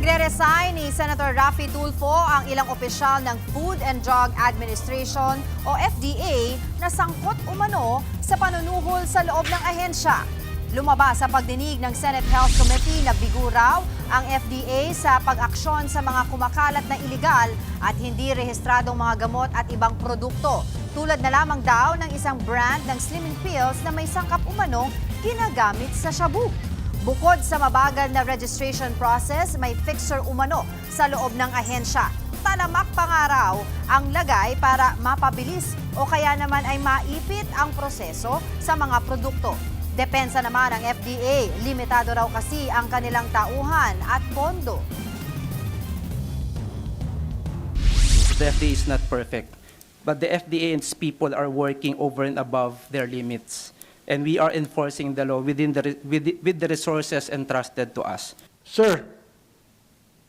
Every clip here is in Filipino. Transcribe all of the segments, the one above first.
Nagre-resign ni Senator Raffy Tulfo ang ilang opisyal ng Food and Drug Administration o FDA na sangkot umano sa panunuhol sa loob ng ahensya. Lumabas sa pagdinig ng Senate Health Committee na bigo raw ang FDA sa pag-aksyon sa mga kumakalat na iligal at hindi rehistradong mga gamot at ibang produkto. Tulad na lamang daw ng isang brand ng slimming pills na may sangkap umanong ginagamit sa shabu. Bukod sa mabagal na registration process, may fixer umano sa loob ng ahensya. Talamak pa nga raw ang lagay para mapabilis o kaya naman ay maipit ang proseso sa mga produkto. Depensa naman ng FDA, limitado raw kasi ang kanilang tauhan at pondo. The FDA is not perfect, but the FDA and its people are working over and above their limits. And we are enforcing the law with the resources entrusted to us. Sir,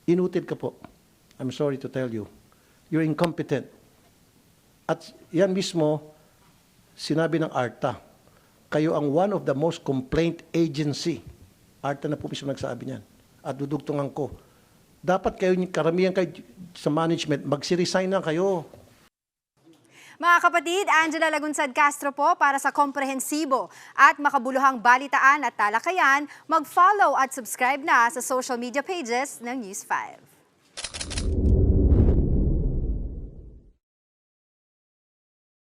inutil ka po. I'm sorry to tell you. You're incompetent. At yan mismo, sinabi ng ARTA, kayo ang one of the most complaint agency. ARTA na po mismo nagsabi niyan. At dudugtungan ko. Dapat kayo, karamihan kayo sa management, magsiresign na kayo. Mga kapatid, Angela Lagunsad Castro po para sa komprehensibo at makabuluhang balitaan at talakayan. Mag-follow at subscribe na sa social media pages ng News 5.